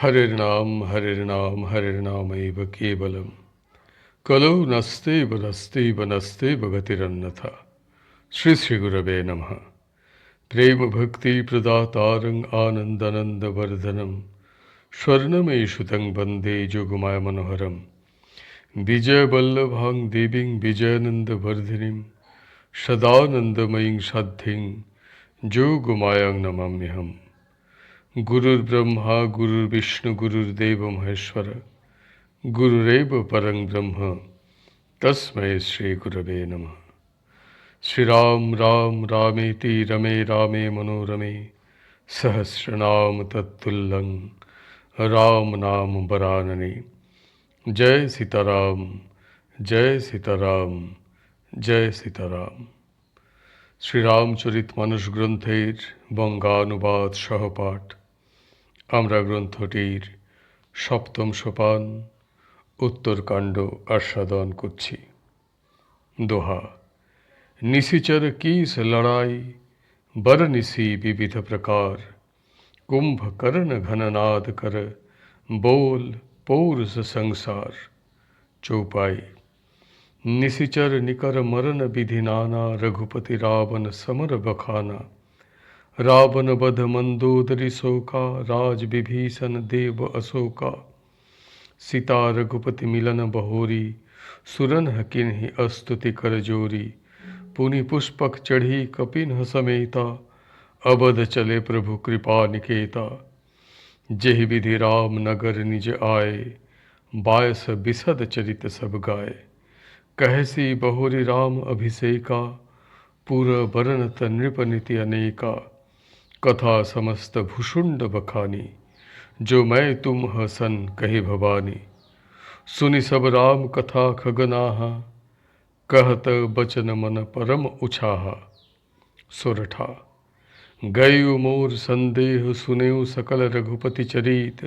हरिर्नाम एव केवलम कलौ नस्तेव गतिरन्यथा। श्री श्री गुरवे नमः। प्रेम भक्ति प्रदातारं आनंदानंद वर्धनम स्वर्णमयीषुतं वंदे जोगमाया मनोहरम। विजय वल्लभां देवीं विजयानंद वर्धिनीं सदानंदमयीं साध्यं जोगमायां नमाम्यहम्। गुरुर्ब्रह्मा गुरुर्विष्णु गुरुर्देव महेश्वर गुरुरेव परं ब्रह्म तस्मै श्री गुरवे नमः। श्री राम राम रामेति रमे रामे मनोरमे सहस्रनाम तत्तुल्यं राम नाम वरानने। जय सीताराम जय सीताराम जय सीताराम। श्री रामचरित मानस ग्रंथेर बंगानुबाद सहपाठ আমরা গ্রন্থটির সপ্তম সোপান उत्तरकांड आस्वादन করছি। दोहा। निशिचर कीस लड़ाई बर निशी विविध प्रकार कुंभकर्ण घननाद कर बोल पौरुष संसार। चौपाई। निशिचर निकर मरण विधि नाना रघुपति रावण समर बखाना रावण वध मंदोदरी शोका राज विभीषण देव अशोका सीता रघुपति मिलन बहोरी सुरन किन्हि अस्तुति कर जोरी पुनि पुष्पक चढ़ी कपिन समेता अवध चले प्रभु कृपा निकेता जेहि विधि राम नगर निज आए बायस बिसद चरित सब गाए कहसी बहोरी राम अभिषेका पूर बरन नृप नीति अनेका कथा समस्त भूषुंड बखानी जो मैं तुम हसन कहे भवानी सुनि सब राम कथा खगनाहा कहत बचन मन परम उछाहा। सोरठा। गयु मोर संदेह सुनेउ सकल रघुपति चरित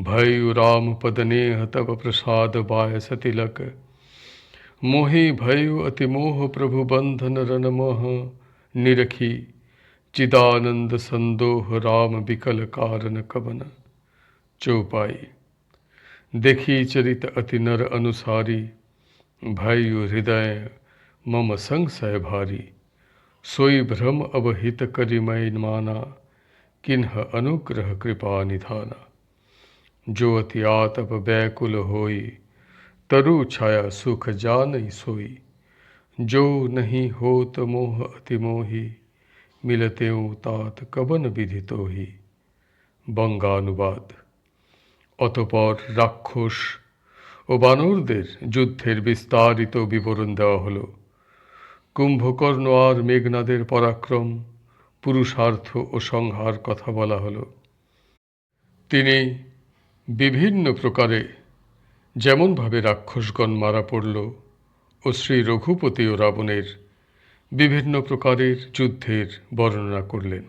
भयु राम पद नेह तब प्रसाद बायस तिलक मोहि भयु अति मोह प्रभु बंधन रन मोह निरखी चिदानंद संदोह राम विकल कारण कवन। चौपाई। देखी चरित अति नर अनुसारी भयु हृदय मम संशय भारी सोई भ्रम अवहित करि मैं माना किन्ह अनुग्रह कृपा निधाना। जो अति आतप व्याकुल होई तरु छाया सुख जानई सोई जो नहीं होत मोह अति मोही मिलते तात कवन विधितो ही। बंगानुबाद। অতঃপর রাক্ষস ও বানরদের যুদ্ধের বিস্তারিত বিবরণ দেওয়া হলো। কুম্ভকর্ণ আর মেঘনাদের পরাক্রম পুরুষার্থ ও সংহার কথা বলা হলো। তিনি বিভিন্ন প্রকারে যেমনভাবে রাক্ষসগণ মারা পড়ল ও শ্রী রঘুপতি ও রাবণের বিভিন্ন প্রকারের যুদ্ধের বর্ণনা করলেন।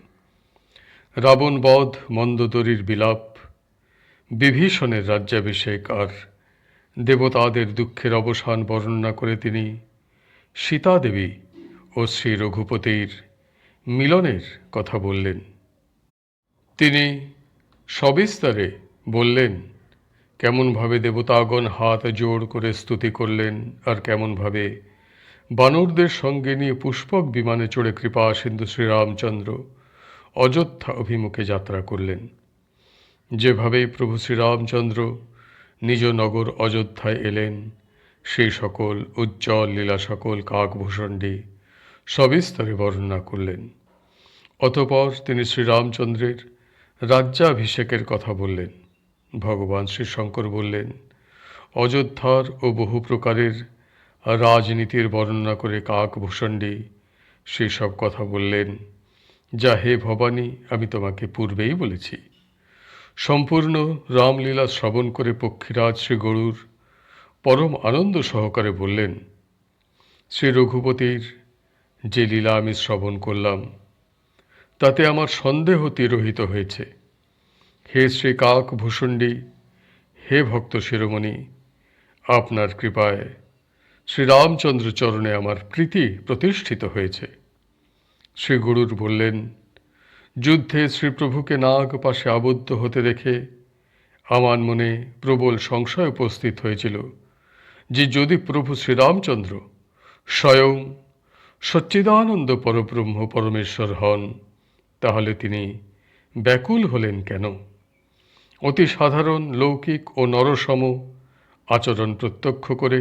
রাবণ বধ মন্দোদরীর বিলাপ বিভীষণের রাজ্যাভিষেক আর দেবতাদের দুঃখের অবসান বর্ণনা করে তিনি সীতাদেবী ও শ্রী রঘুপতির মিলনের কথা বললেন। তিনি সবিস্তারে বললেন কেমনভাবে দেবতাগণ হাত জোড় করে স্তুতি করলেন আর কেমনভাবে বানরদের সঙ্গে নিয়ে পুষ্পক বিমানে চড়ে কৃপা সিন্ধু শ্রীরামচন্দ্র অযোধ্যা অভিমুখে যাত্রা করলেন। যেভাবে প্রভু শ্রীরামচন্দ্র নিজ নগর অযোধ্যায় এলেন সেই সকল উজ্জ্বল লীলা সকল কাকভূষণ্ডী সবিস্তারে বর্ণনা করলেন। অতঃপর তিনি শ্রীরামচন্দ্রের রাজ্যাভিষেকের কথা বললেন। ভগবান শ্রীশঙ্কর বললেন অযোধ্যার ও বহু প্রকারের রাজনীতির বর্ণনা করে কাকভূষণ্ডী সেই সব কথা বললেন যা হে ভবানী আমি তোমাকে পূর্বেই বলেছি। সম্পূর্ণ রামলীলা শ্রবণ করে পক্ষীরাজ শ্রী গরুর পরম আনন্দ সহকারে বললেন শ্রী রঘুপতির যে লীলা আমি শ্রবণ করলাম তাতে আমার সন্দেহ তিরোহিত হয়েছে। হে শ্রী কাকভূষণ্ডী হে ভক্ত শিরোমণি আপনার কৃপায় শ্রীরামচন্দ্র চরণে আমার প্রীতি প্রতিষ্ঠিত হয়েছে। শ্রী গরুর বললেন যুদ্ধে শ্রীপ্রভুকে নাগ পাশে আবদ্ধ হতে দেখে আমার মনে প্রবল সংশয় উপস্থিত হয়েছিল যে যদি প্রভু শ্রীরামচন্দ্র স্বয়ং সচ্চিদানন্দ পরব্রহ্ম পরমেশ্বর হন, তাহলে তিনি ব্যাকুল হলেন কেন? অতি সাধারণ লৌকিক ও নরসম আচরণ প্রত্যক্ষ করে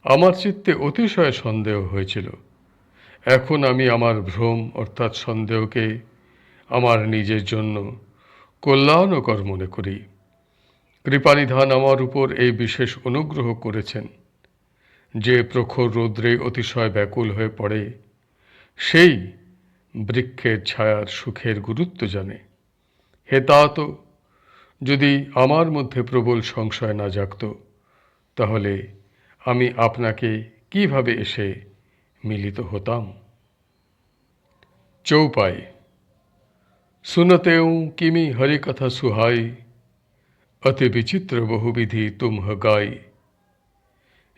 আমার চিত্তে অতিশয় সন্দেহ হয়েছিল। এখন আমি আমার ভ্রম অর্থাৎ সন্দেহকে আমার নিজের জন্য কল্যাণকর মনে করি। কৃপানিধান আমার উপর এই বিশেষ অনুগ্রহ করেছেন যে প্রখর রৌদ্রে অতিশয় ব্যাকুল হয়ে পড়ে, সেই বৃক্ষের ছায়ার সুখের গুরুত্ব জানে। হে তাত, যদি আমার মধ্যে প্রবল সংশয় না জাগত, তাহলে আমি আপনাকে কিভাবে এসে মিলিত হতাম? চৌপাই। सुनतेऊं किमी हरि कथा सुहाई, अति विचित्र बहुविधि तुम्ह गाई।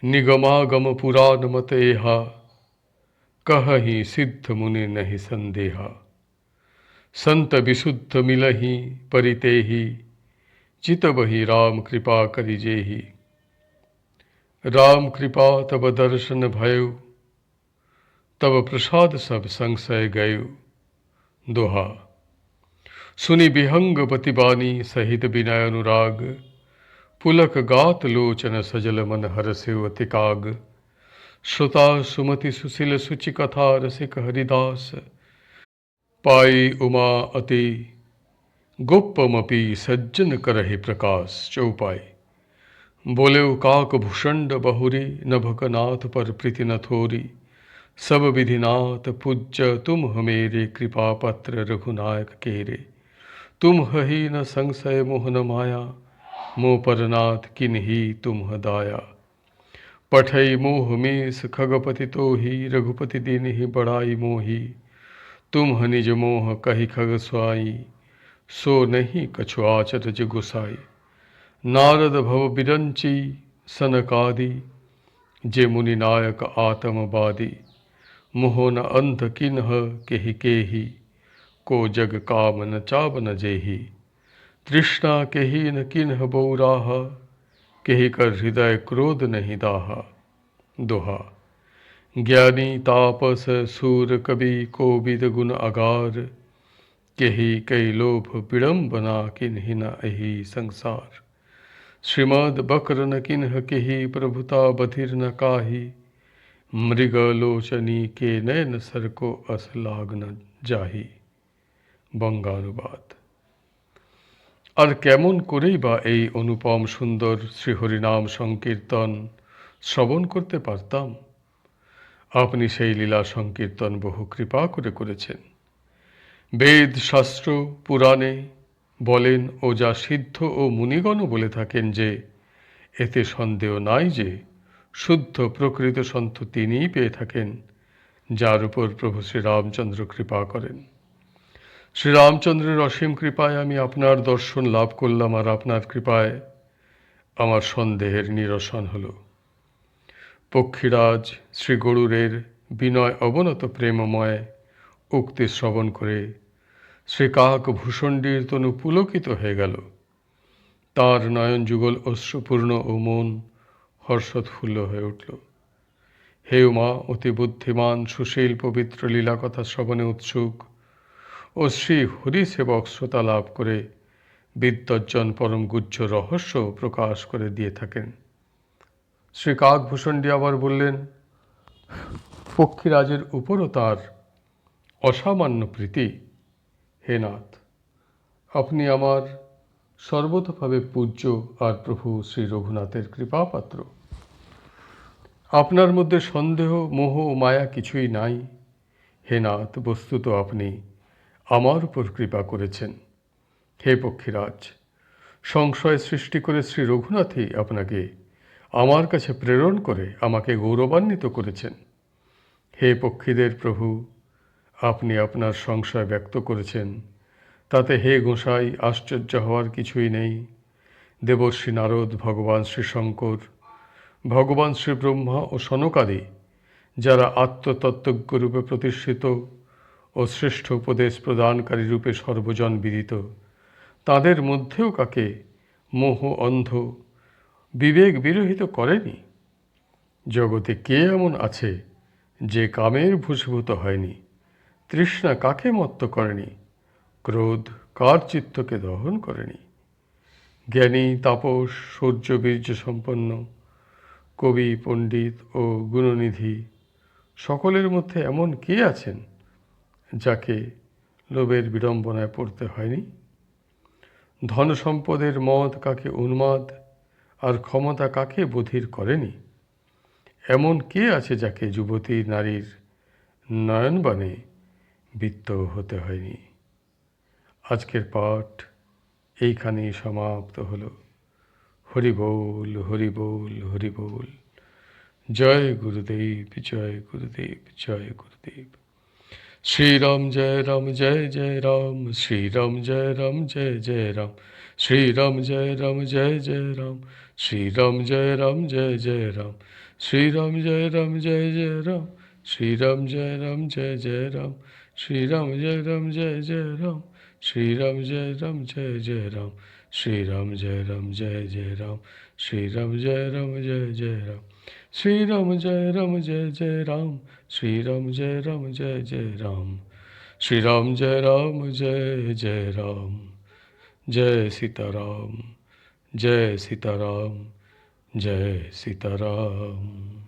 निगमागम पुराण मत एहा, कहहि सिद्ध मुनि नहीं संदेहा। संत विशुद्ध मिलहि परितेहि, चितबहि राम कृपा करिजेहि। राम कृपा तब दर्शन भयो, तब प्रसाद सब संशय गयो। दोहा। सुनि विहंगवती बानी सहित विनय अनुराग, पुलक गात लोचन सजल मन हरसिव अतिकाग। श्रुता सुमति सुशील सुचि कथा रसिक हरिदास, पाई उमा अति गोप्पमपि सज्जन करहि प्रकाश। चौपाई। बोलेउ काक भूषंड बहुरी, नभकनाथ पर प्रीति न थोरी। सब विधिनाथ पूज्य तुम हमेरे, कृपा पत्र रघुनायक केरे। तुम ही न संशय मोह न माया, मोह परनाथ किन्ही तुम दाया। पठई मोह मेष खगपति तो ही, रघुपति दीन ही बड़ाई मोही। तुम निज मोह कही खग स्वाई, सो नहीं कछु आचरज गुसाई। नारद भव बिरंची सनकादि, जे मुनि नायक आत्मवादी। मोह न अंध किन्ह केही, को जग काम न चाव न जेहि। तृष्णा केही न किन्ह बौराह, केही कर हृदय क्रोध नहीं दाहा। दोहा। ज्ञानी तापस सूर कवि कोविद गुण अगार, केही कई लोभ विडम्बना किन्हि न एहि संसार। श्रीमद बकर न किन्ह केही, प्रभुता बधिर न काही। मृग लोचनी के नयन सर को अस लाग न जाही। বঙ্গানুবাদ। আর কেমন করেই বা এই অনুপম সুন্দর শ্রীহরিনাম সংকীর্তন শ্রবণ করতে পারতাম? আপনি সেই লীলা সংকীর্তন বহু কৃপা করে করেছেন। বেদ শাস্ত্র পুরাণে বলেন ও যা সিদ্ধ ও মুনিগণও বলে থাকেন যে এতে সন্দেহ নাই যে শুদ্ধ প্রকৃত সন্ত তিনিই পেয়ে থাকেন, যার উপর প্রভু শ্রীরামচন্দ্র কৃপা করেন। শ্রীরামচন্দ্রের অসীম কৃপায় আমি আপনার দর্শন লাভ করলাম, আর আপনার কৃপায় আমার সন্দেহের নিরসন হল। পক্ষীরাজ শ্রী গরুরের বিনয় অবনত প্রেমময় উক্তি শ্রবণ করে শ্রীকাক ভূষণ্ডীর তনু পুলকিত হয়ে গেল। তার নয়ন যুগল অশ্রুপূর্ণ ও মন হর্ষোৎফুল্ল হয়ে উঠল। হে উমা অতি বুদ্ধিমান সুশীল পবিত্র লীলা কথা শ্রবণে উৎসুক ও শ্রী হরিসেবক শ্রোতা লাভ করে বিদ্বজ্জন পরম গুহ্য রহস্য প্রকাশ করে দিয়ে থাকেন। শ্রী কাকভূষণ্ডী আবার বললেন, পক্ষীরাজের উপরও তার অসামান্য প্রীতি। হে নাথ, আপনি আমার সর্বতভাবে পূজ্য আর প্রভু শ্রী রঘুনাথের কৃপাপাত্র। আপনার মধ্যে সন্দেহ মোহ ও মায়া কিছুই নাই। হে নাথ, বস্তুত আপনি আমার উপর কৃপা করেছেন। হে পক্ষীরাজ, সংশয় সৃষ্টি করে শ্রী রঘুনাথই আপনাকে আমার কাছে প্রেরণ করে আমাকে গৌরবান্বিত করেছেন। হে পক্ষীদের প্রভু, আপনি আপনার সংশয় ব্যক্ত করেছেন, তাতে হে গোসাই আশ্চর্য হওয়ার কিছুই নেই। দেবর্ষি নারদ, ভগবান শ্রী শঙ্কর, ভগবান শ্রী ব্রহ্মা ও সনকাদি যারা আত্মতত্ত্বজ্ঞ রূপে প্রতিষ্ঠিত ও শ্রেষ্ঠ উপদেশ প্রদানকারী রূপে সর্বজন বিদিত, তাদের মধ্যেও কাকে মোহ অন্ধ বিবেক বিরহিত করেনি? জগতে কে এমন আছে যে কামের বশীভূত হয়নি? তৃষ্ণা কাকে মত্ত করেনি? ক্রোধ কার চিত্তকে দহন করেনি? জ্ঞানী তাপস শৌর্য বীর্য সম্পন্ন কবি পণ্ডিত ও গুণনিধি সকলের মধ্যে এমন কে আছেন যাকে লোভের বিড়ম্বনায় পড়তে হয়নি? ধন সম্পদের মদ কাকে উন্মাদ আর ক্ষমতা কাকে বধির করেনি? এমন কে আছে যাকে যুবতী নারীর নয়নবাণে বিত্ত হতে হয়নি? আজকের পাঠ এইখানেই সমাপ্ত হলো। হরি বল হরি বল হরি বল। জয় গুরুদেব জয় গুরুদেব জয় গুরুদেব। श्री राम जय जय राम श्री राम जय जय राम श्री राम जय जय राम श्री राम जय जय राम श्री राम जय जय राम श्री राम जय जय राम श्री राम जय जय राम श्री राम जय जय राम श्री राम जय जय राम श्री राम जय जय राम श्री राम जय जय राम श्री राम जय जय राम श्री राम जय राम जय सीताराम जय सीताराम जय सीताराम।